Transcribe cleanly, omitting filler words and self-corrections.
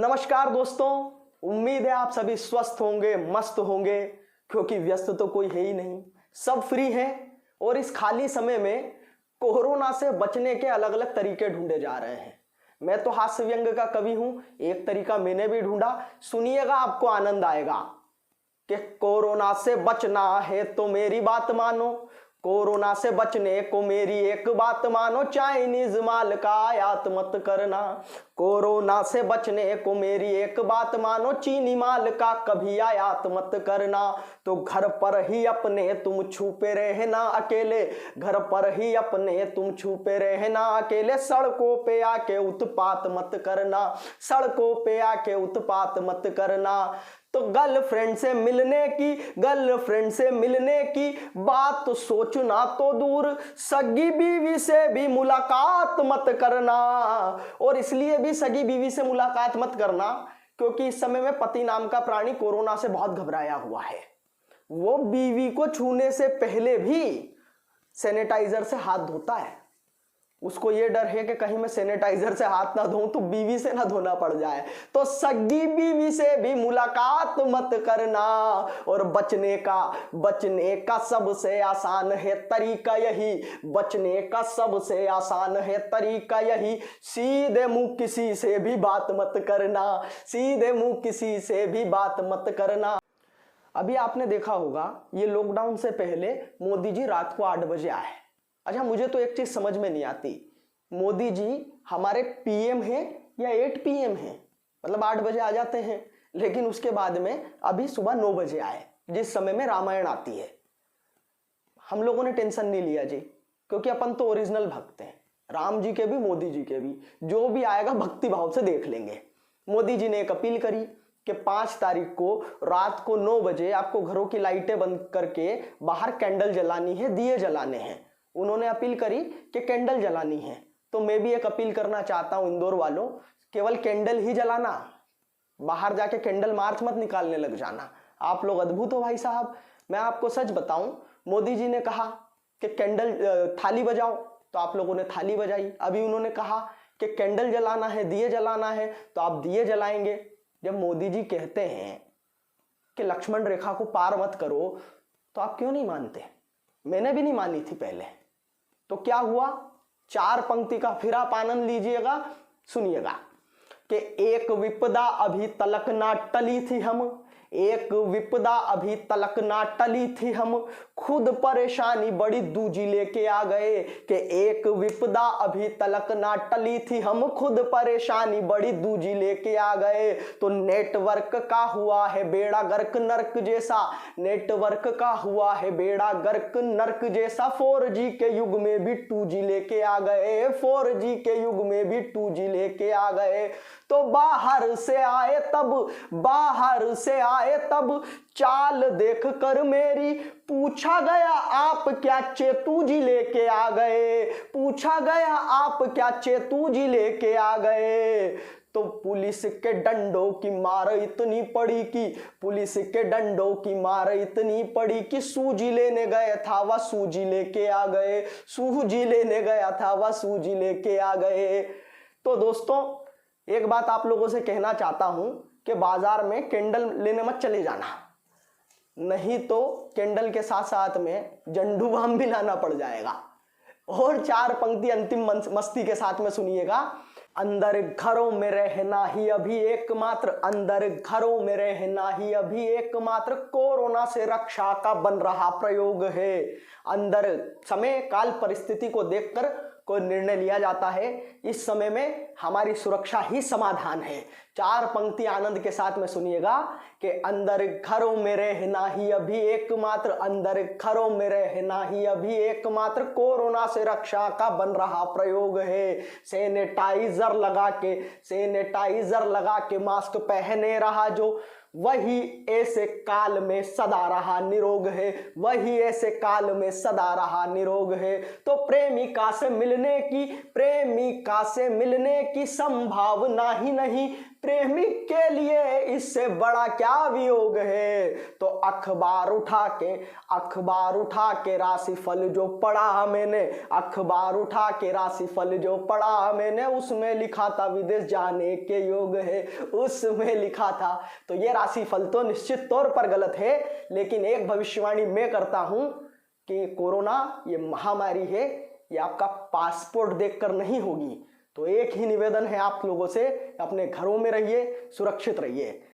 नमस्कार दोस्तों, उम्मीद है आप सभी स्वस्थ होंगे, मस्त होंगे, क्योंकि व्यस्त तो कोई है ही नहीं, सब फ्री हैं और इस खाली समय में कोरोना से बचने के अलग अलग तरीके ढूंढे जा रहे हैं। मैं तो हास्य व्यंग का कवि हूं, एक तरीका मैंने भी ढूंढा, सुनिएगा आपको आनंद आएगा कि कोरोना से बचना है तो मेरी बात मानो, कोरोना से बचने को मेरी एक बात मानो, चाइनीज माल का आयात मत करना। कोरोना से बचने को मेरी एक बात मानो, चीनी माल का कभी आयात मत करना। तो घर पर ही अपने तुम छुपे रहना अकेले, घर पर ही अपने तुम छुपे रहना अकेले, सड़कों पे आके उत्पात मत करना, सड़कों पे आके उत्पात मत करना। तो गर्लफ्रेंड से मिलने की बात तो सोचना तो दूर, सगी बीवी से भी मुलाकात मत करना। और इसलिए भी सगी बीवी से मुलाकात मत करना क्योंकि इस समय में पति नाम का प्राणी कोरोना से बहुत घबराया हुआ है। वो बीवी को छूने से पहले भी सैनिटाइजर से हाथ धोता है। उसको ये डर है कि कहीं मैं सैनिटाइजर से हाथ ना धोऊं तो बीवी से ना धोना पड़ जाए। तो सगी बीवी से भी मुलाकात मत करना। और बचने का सबसे आसान है तरीका यही, बचने का सबसे आसान है तरीका यही, सीधे मुंह किसी से भी बात मत करना, सीधे मुंह किसी से भी बात मत करना। अभी आपने देखा होगा ये लॉकडाउन से पहले मोदी जी रात को 8 बजे आए। अच्छा, मुझे तो एक चीज समझ में नहीं आती, मोदी जी हमारे पीएम हैं या 8 PM हैं? मतलब 8 बजे आ जाते हैं, लेकिन उसके बाद में अभी सुबह 9 बजे आए, जिस समय में रामायण आती है। हम लोगों ने टेंशन नहीं लिया जी, क्योंकि अपन तो ओरिजिनल भक्त हैं, राम जी के भी मोदी जी के भी, जो भी आएगा भक्ति भाव से देख लेंगे। मोदी जी ने एक अपील करी कि 5 तारीख को रात को 9 बजे आपको घरों की लाइटें बंद करके बाहर कैंडल जलानी है, दिए जलाने हैं। उन्होंने अपील करी कि कैंडल जलानी है, तो मैं भी एक अपील करना चाहता हूं इंदौर वालों, केवल कैंडल ही जलाना, बाहर जाके कैंडल मार्च मत निकालने लग जाना। आप लोग अद्भुत हो भाई साहब। मैं आपको सच बताऊं, मोदी जी ने कहा कि कैंडल थाली बजाओ, तो आप लोगों ने थाली बजाई। अभी उन्होंने कहा कि कैंडल जलाना है, दिए जलाना है, तो आप दिए जलाएंगे। जब मोदी जी कहते हैं कि लक्ष्मण रेखा को पार मत करो, तो आप क्यों नहीं मानते? मैंने भी नहीं मानी थी पहले। तो क्या हुआ, 4 पंक्ति का फिर आप आनंद लीजिएगा, सुनिएगा कि एक विपदा अभी तलक ना टली थी हम, एक विपदा अभी तलक ना टली थी हम, खुद परेशानी बड़ी दूजी लेके आ गए। कि एक विपदा अभी तलक ना टली थी हम, खुद परेशानी बड़ी दूजी लेके आ गए। तो नेटवर्क का हुआ है बेड़ा गर्क नर्क जैसा, नेटवर्क का हुआ है बेड़ा गर्क नर्क जैसा, 4G के युग में भी 2G लेके आ गए, 4G के युग में भी 2G लेके आ गए। तो बाहर से आए तब चाल देख कर मेरी, पूछा गया आप क्या चेतू-जी लेके आ गए, पूछा गया आप क्या चेतू-जी लेके आ गए। तो पुलिस के डंडों की मार इतनी पड़ी कि, पुलिस के डंडों की मार इतनी पड़ी कि, सूजी लेने गया था वह सूजी लेके आ गए, सूजी लेने गया था वह सूजी लेके आ गए। तो दोस्तों, एक बात आप लोगों से कहना चाहता हूं कि बाजार में कैंडल लेने मत चले जाना, नहीं तो कैंडल के साथ साथ में झंडू बाम भी लाना पड़ जाएगा। और 4 पंक्ति अंतिम मस्ती के साथ में सुनिएगा। अंदर घरों में रहना ही अभी एकमात्र, अंदर घरों में रहना ही अभी एकमात्र, कोरोना से रक्षा का बन रहा प्रयोग है। अंदर समय काल परिस्थिति को देखकर कोई निर्णय लिया जाता है, इस समय में हमारी सुरक्षा ही समाधान है। 4 पंक्ति आनंद के साथ में सुनिएगा कि अंदर घरों में रहना ही अभी एकमात्र, अंदर घरों में रहना ही अभी एकमात्र, कोरोना से रक्षा का बन रहा प्रयोग है। सैनिटाइजर लगा के मास्क पहने रहा जो, वही ऐसे काल में सदा रहा निरोग है, वही ऐसे काल में सदा रहा निरोग है। तो प्रेमिका से मिलने की संभावना ही नहीं, प्रेमिक के लिए इससे बड़ा क्या वियोग है। तो अखबार उठा के राशिफल जो पढ़ा मैंने, अखबार उठा के राशिफल जो पढ़ा मैंने, उसमें लिखा था विदेश जाने के योग है, उसमें लिखा था। तो ये राशिफल तो निश्चित तौर पर गलत है, लेकिन एक भविष्यवाणी मैं करता हूं कि कोरोना ये महामारी है, ये आपका पासपोर्ट देखकर नहीं होगी। तो एक ही निवेदन है आप लोगों से, अपने घरों में रहिए, सुरक्षित रहिए।